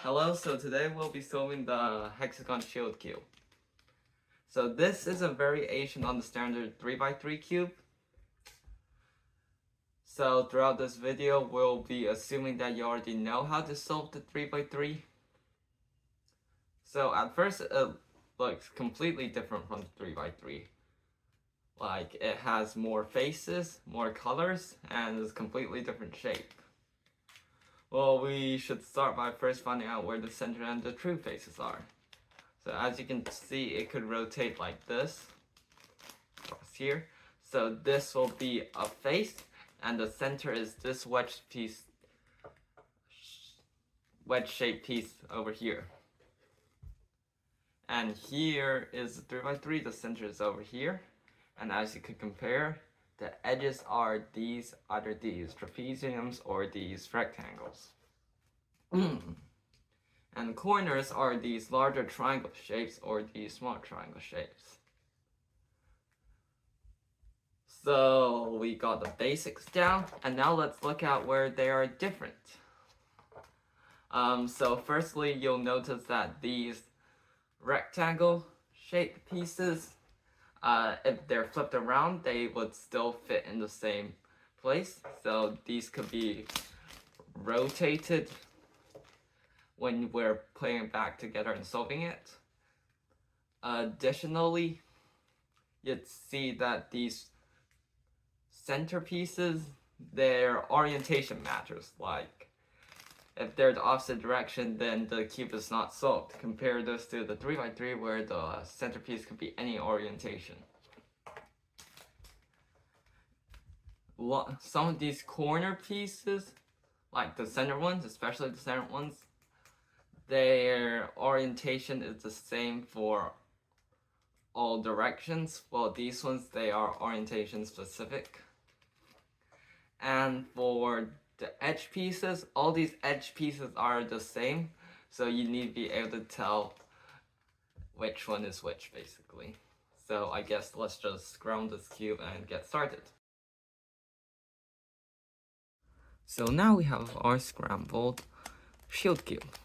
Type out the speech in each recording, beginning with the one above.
Hello, so today we'll be solving the Hexagon shield cube. So this is a variation on the standard 3x3 cube. So throughout this video, we'll be assuming that you already know how to solve the 3x3. So at first it looks completely different from the 3x3. Like it has more faces, more colors, and is a completely different shape. Well, we should start by first finding out where the center and the true faces are. So as you can see, it could rotate like this, across here. So this will be a face, and the center is this wedge-shaped piece over here. And here is the 3x3, the center is over here. And as you could compare, the edges are these, either these trapeziums or these rectangles. And the corners are these larger triangle shapes or these small triangle shapes. So we got the basics down, and now let's look at where they are different. So firstly, you'll notice that these rectangle shaped pieces, if they're flipped around, they would still fit in the same place. So these could be rotated when we're putting it back together and solving it. Additionally, you'd see that these center pieces, their orientation matters. Like, if they're the opposite direction, then the cube is not solved. Compare this to the 3x3 where the centerpiece could be any orientation. Some of these corner pieces, like the center ones, especially the center ones, their orientation is the same for all directions. Well, these ones, they are orientation specific. And for the edge pieces, all these edge pieces are the same, so you need to be able to tell which one is which, basically. So I guess let's just ground this cube and get started. So now we have our scrambled shield cube.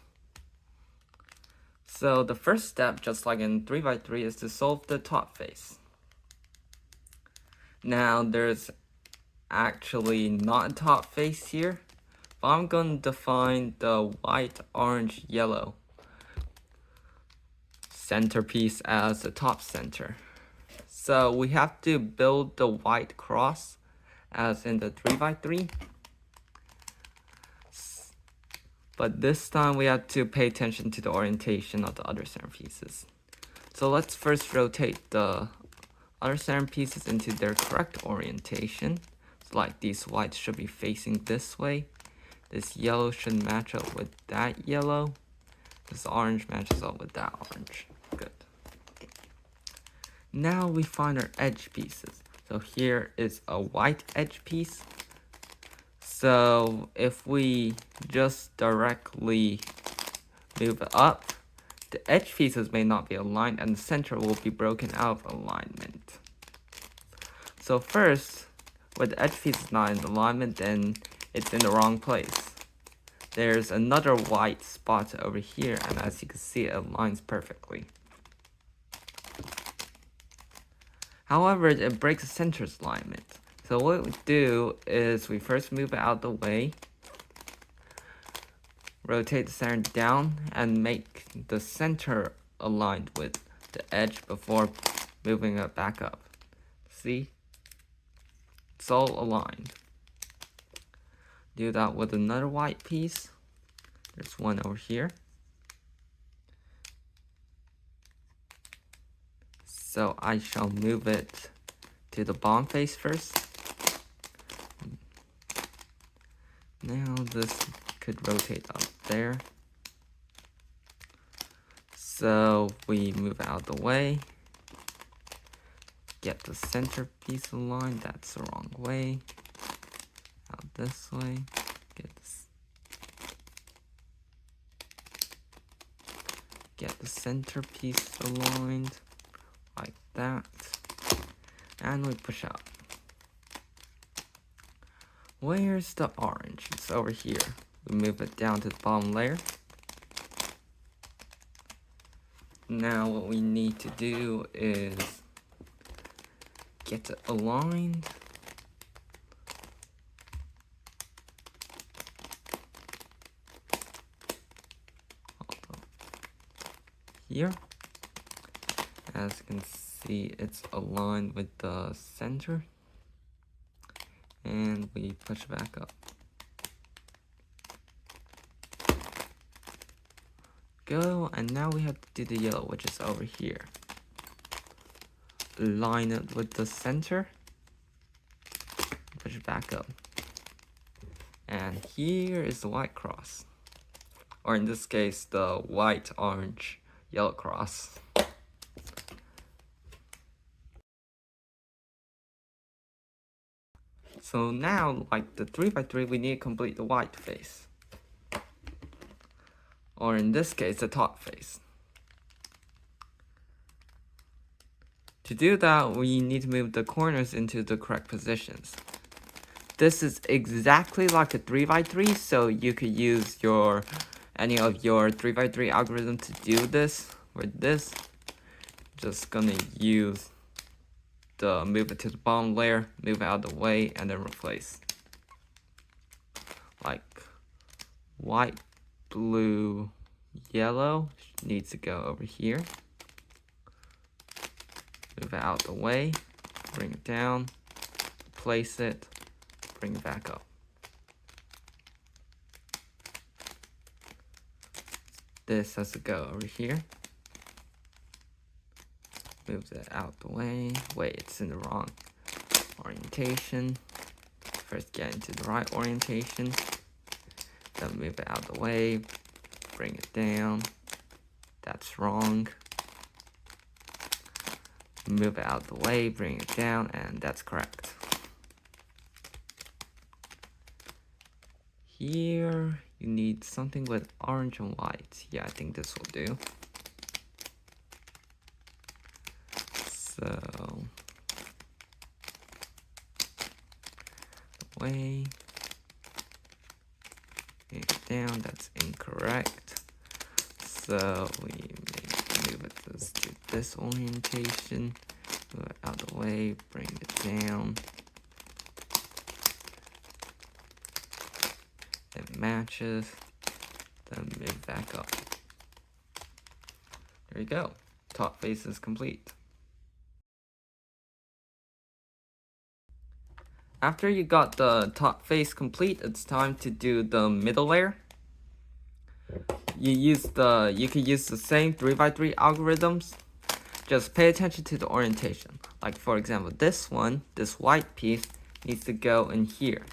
So the first step, just like in 3x3, is to solve the top face. Now there's actually not a top face here, but I'm going to define the white, orange, yellow centerpiece as the top center. So we have to build the white cross as in the 3x3. But this time we have to pay attention to the orientation of the other centerpieces. So let's first rotate the other centerpieces into their correct orientation. So like these whites should be facing this way. This yellow should match up with that yellow. This orange matches up with that orange. Good. Now we find our edge pieces. So here is a white edge piece. So if we just directly move it up, the edge pieces may not be aligned and the center will be broken out of alignment. So first, where the edge piece is not in alignment, then it's in the wrong place. There's another white spot over here, and as you can see, it aligns perfectly. However, it breaks the center's alignment. So what we do is we first move it out the way, rotate the center down, and make the center aligned with the edge before moving it back up. See? It's all aligned. Do that with another white piece. There's one over here. So I shall move it to the bottom face first. Now this could rotate up there. So we move out of the way. Get the center piece aligned. That's the wrong way. Out this way. Get the center piece aligned like that. And we push out. Where's the orange? It's over here. We move it down to the bottom layer. Now what we need to do is get it aligned. Here, as you can see, it's aligned with the center, and we push back up. Go, and now we have to do the yellow, which is over here. Line it with the center, push it back up, and here is the white cross, or in this case the white, orange, yellow cross. So now, like the 3x3, we need to complete the white face, or in this case the top face. To do that, we need to move the corners into the correct positions. This is exactly like a 3x3, so you could use any of your 3x3 algorithm to do this. With this, just gonna use the move it to the bottom layer, move it out of the way, and then replace. Like white, blue, yellow needs to go over here. Move it out of the way, bring it down, place it, bring it back up. This has to go over here. Move it out the way. Wait, it's in the wrong orientation. First get into the right orientation. Then move it out the way. Bring it down. That's wrong. Move it out the way, bring it down, and that's correct. Here, you need something with orange and white. Yeah, I think this will do. So, way, bring it down, that's incorrect. So, we move it to this orientation, move it out of the way, bring it down. It matches, then move back up. There you go. Top face is complete. After you got the top face complete, it's time to do the middle layer. You could use the same 3x3 algorithms. Just pay attention to the orientation. Like for example, this one, this white piece needs to go in here.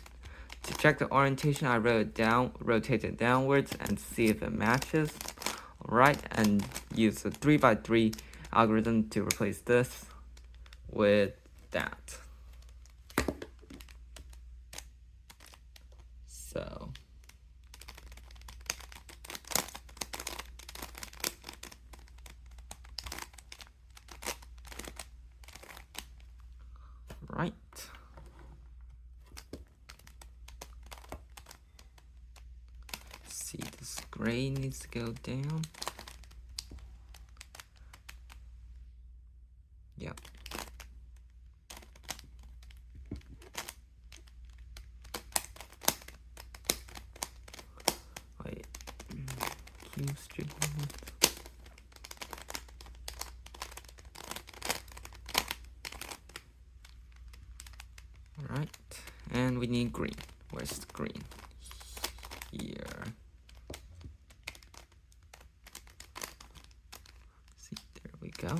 To check the orientation, I rotate it downwards and see if it matches. Alright, and use the 3x3 algorithm to replace this with that. So right. See, this gray needs to go down. Yep. Wait. Keep straightening it. Alright, and we need green. Where's the green? Here. See, there we go.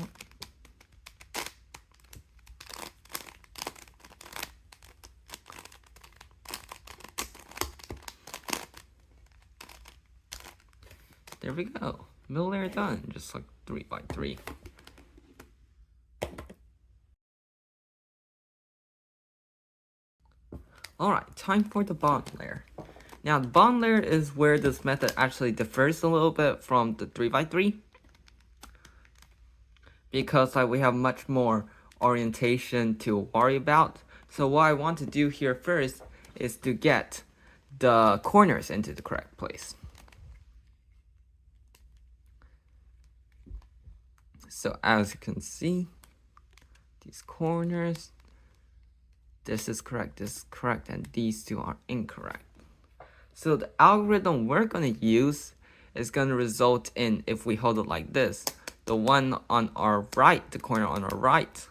There we go. Middle layer done, just like 3x3. Alright, time for the bottom layer. Now, the bottom layer is where this method actually differs a little bit from the 3x3. Because we have much more orientation to worry about. So what I want to do here first is to get the corners into the correct place. So as you can see, these corners, this is correct, this is correct, and these two are incorrect. So the algorithm we're going to use is going to result in, if we hold it like this, the one on our right, the corner on our right,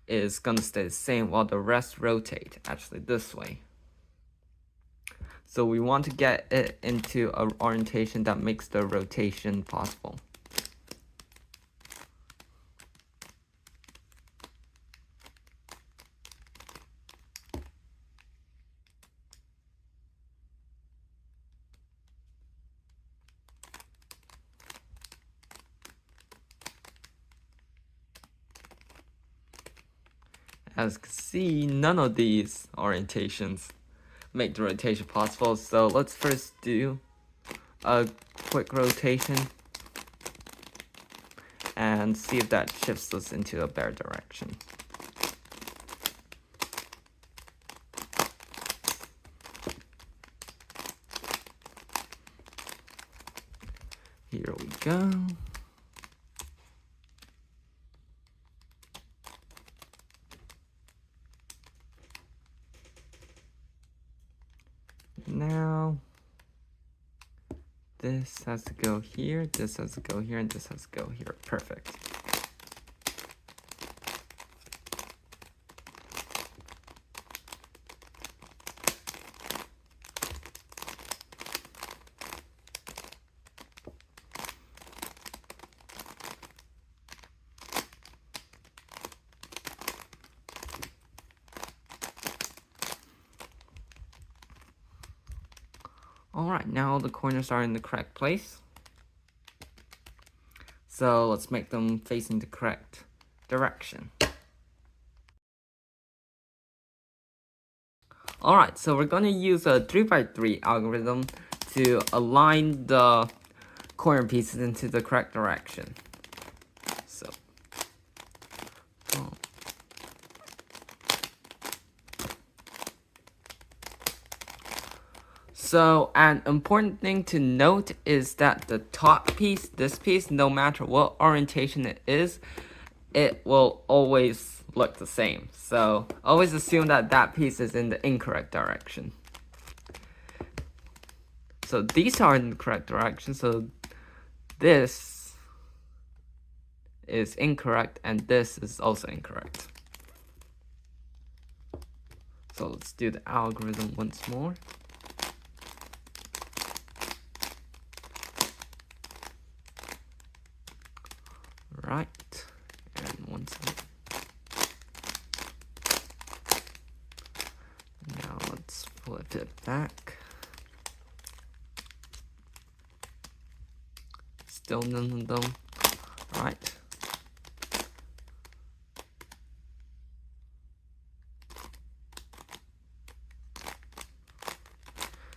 is going to stay the same while the rest rotate, actually this way. So we want to get it into an orientation that makes the rotation possible. As you can see, none of these orientations make the rotation possible. So let's first do a quick rotation and see if that shifts us into a better direction. Here we go. Now, this has to go here, this has to go here, and this has to go here. Perfect. Alright, now the corners are in the correct place. So let's make them facing the correct direction. Alright, so we're going to use a 3x3 algorithm to align the corner pieces into the correct direction. So an important thing to note is that the top piece, this piece, no matter what orientation it is, it will always look the same. So always assume that that piece is in the incorrect direction. So these are in the correct direction, so this is incorrect and this is also incorrect. So let's do the algorithm once more. Right, and once again. Now let's flip it back. Still none of them. Right.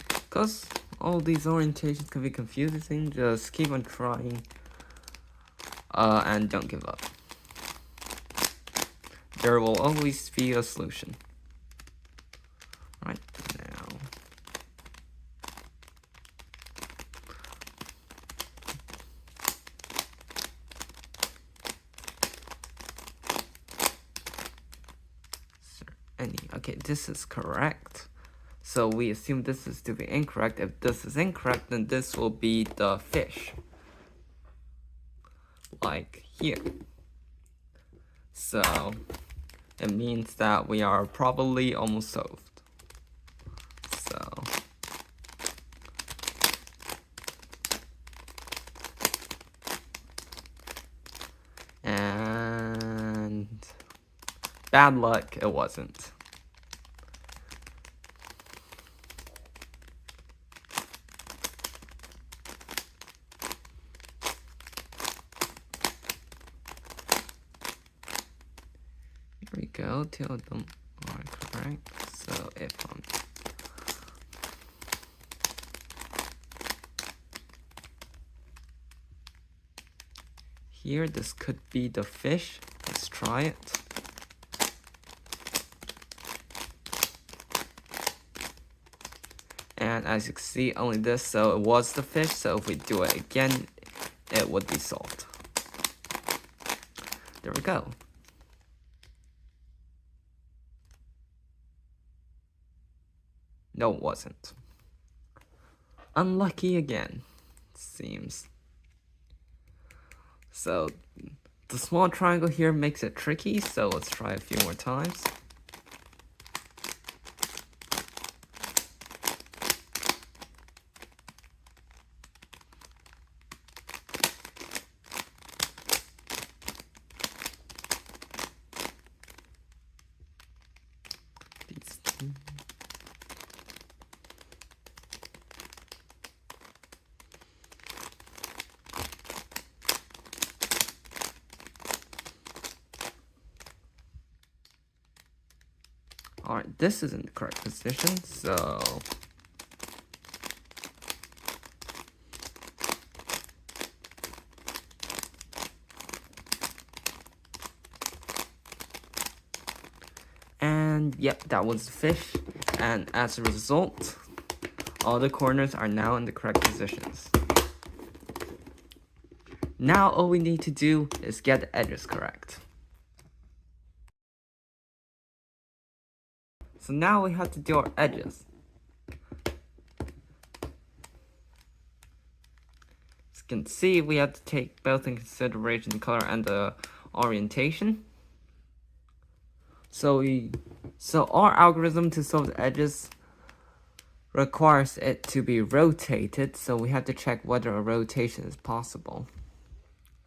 Because all these orientations can be confusing, just keep on trying. And don't give up. There will always be a solution. Right now. Okay, this is correct. So we assume this is to be incorrect. If this is incorrect, then this will be the fish. Like here. So it means that we are probably almost solved. So and bad luck, it wasn't. Here we go, two of them are correct. So if here, this could be the fish. Let's try it. And as you can see, only this, so it was the fish. So if we do it again, it would be solved. There we go. No, it wasn't. Unlucky again, seems. So, the small triangle here makes it tricky, so let's try a few more times. These two. Alright, this is in the correct position, so... And yep, that was the fish. And as a result, all the corners are now in the correct positions. Now all we need to do is get the edges correct. So now we have to do our edges. As you can see, we have to take both in consideration the color and the orientation. So our algorithm to solve the edges requires it to be rotated, so we have to check whether a rotation is possible.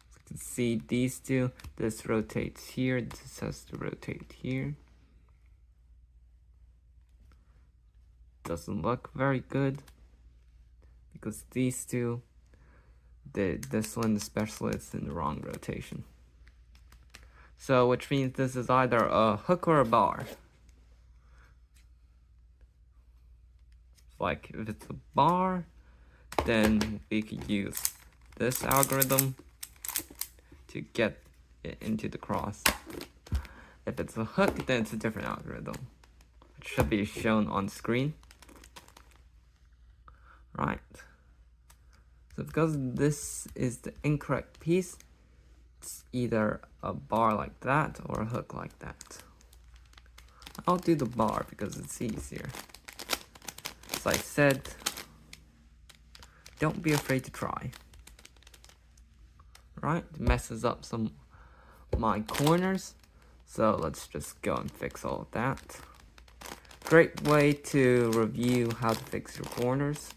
As you can see, these two, this rotates here, this has to rotate here. Doesn't look very good because these two, this one especially, is in the wrong rotation. So which means this is either a hook or a bar. Like if it's a bar, then we could use this algorithm to get it into the cross. If it's a hook, then it's a different algorithm, which should be shown on screen. Right. So because this is the incorrect piece, it's either a bar like that or a hook like that. I'll do the bar because it's easier. As I said, don't be afraid to try. Right, it messes up some of my corners, so let's just go and fix all of that. Great way to review how to fix your corners.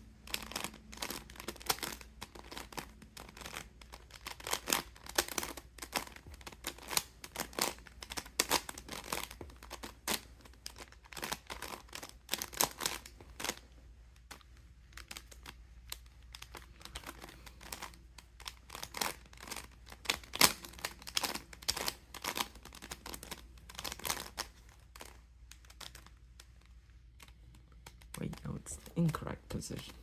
Wait, no, it's the incorrect position.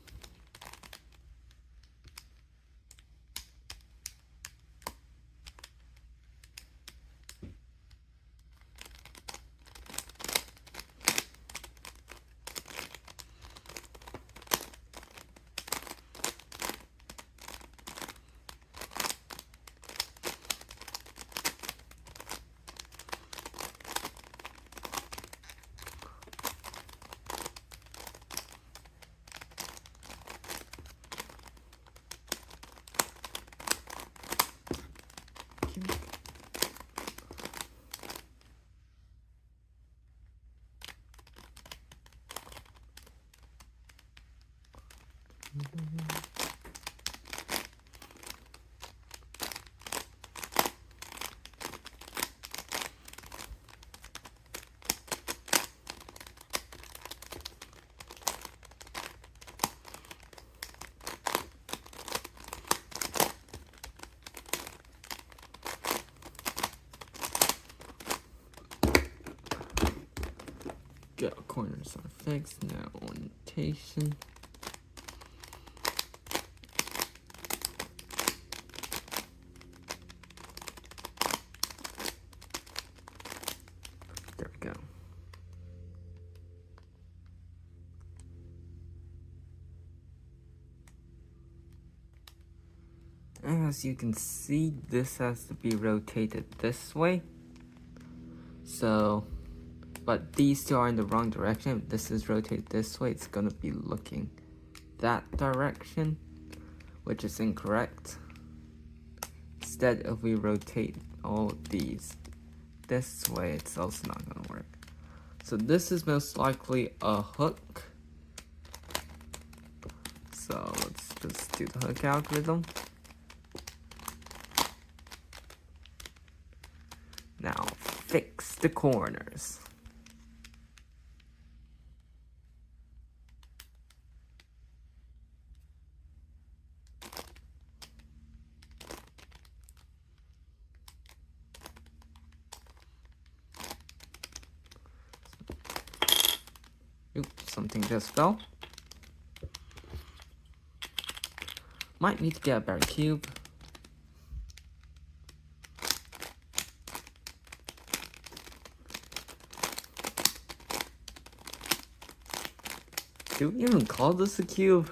Go, corners are fixed, now orientation. There we go. As you can see, this has to be rotated this way. So, but these two are in the wrong direction. If this is rotated this way, it's gonna be looking that direction, which is incorrect. Instead, if we rotate all of these this way, it's also not gonna work. So this is most likely a hook. So let's just do the hook algorithm. Now fix the corners. Oops, something just fell. Might need to get a better cube. Do we even call this a cube?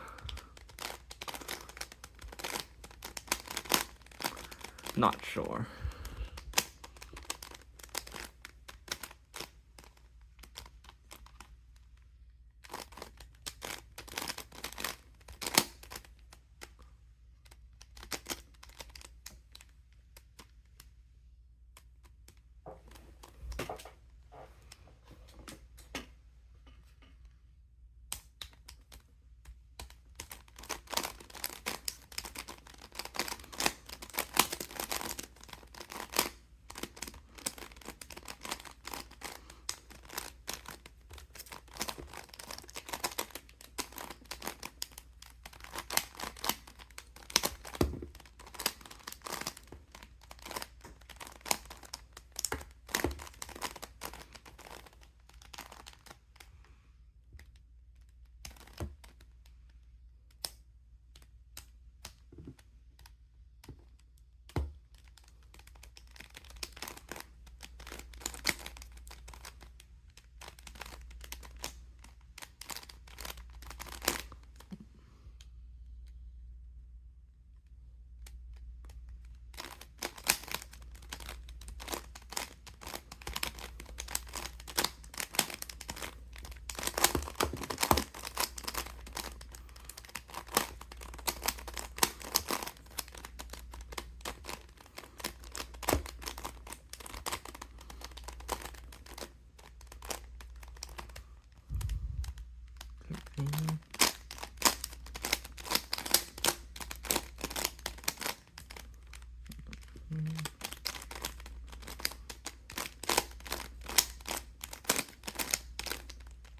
Not sure.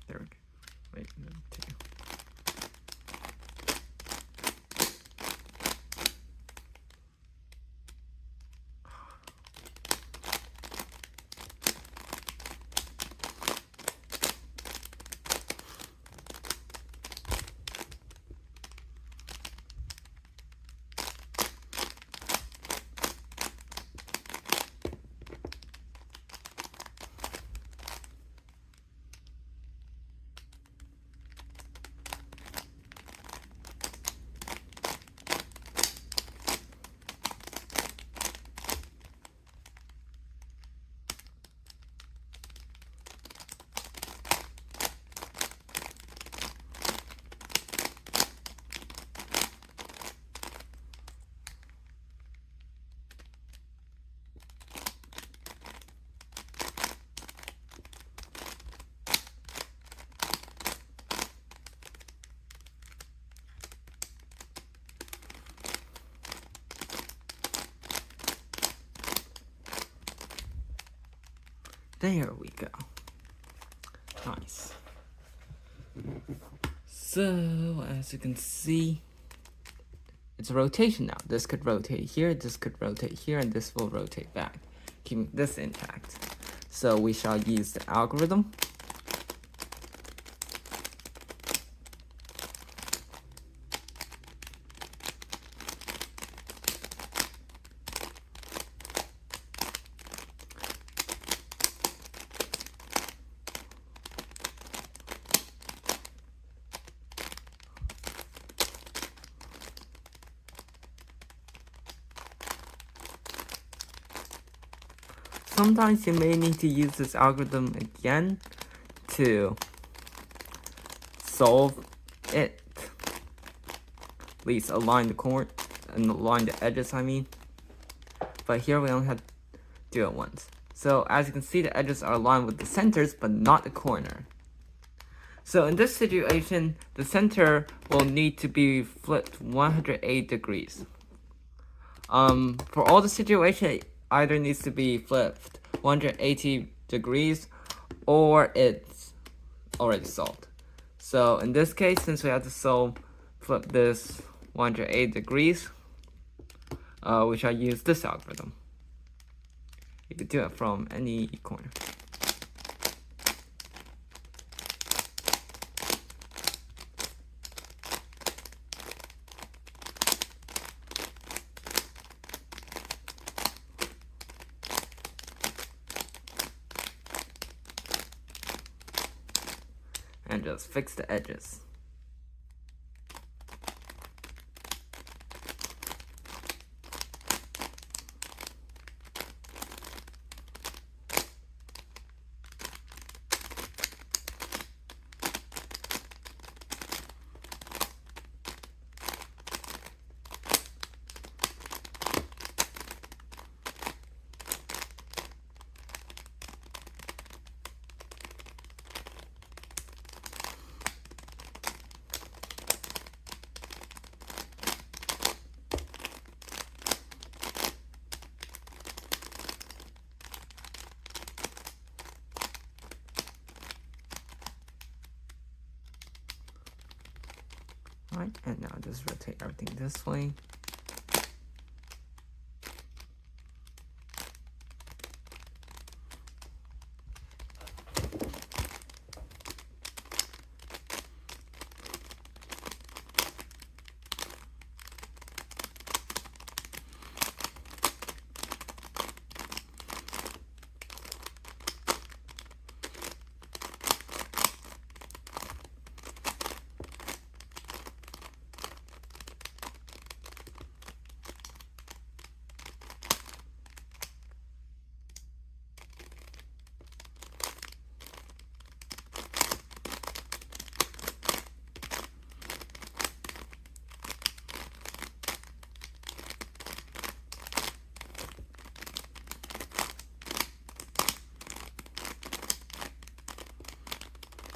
There we go. Wait, no, two. There we go. Nice. So, as you can see, it's a rotation now. This could rotate here, this could rotate here, and this will rotate back, keeping this intact. So we shall use the algorithm. sometimes you may need to use this algorithm again to solve it. At least align the corner and align the edges, I mean. But here we only have to do it once. So as you can see, the edges are aligned with the centers, but not the corner. So in this situation, the center will need to be flipped 180 degrees. For all the situation, it either needs to be flipped 180 degrees or it's already solved. So in this case, since we have to flip this 180 degrees, we shall use this algorithm. You could do it from any corner. And just fix the edges. Right, and now just rotate everything this way.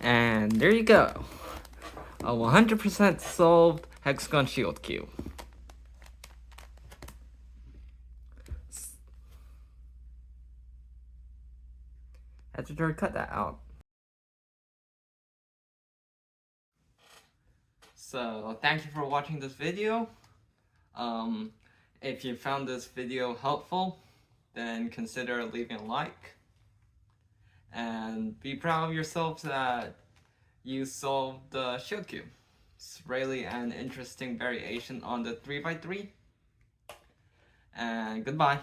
And there you go, a 100% solved hexagon shield cube. Had to cut that out. So thank you for watching this video. If you found this video helpful, then consider leaving a like. And be proud of yourselves that you solved the shield cube. It's really an interesting variation on the 3x3. And goodbye.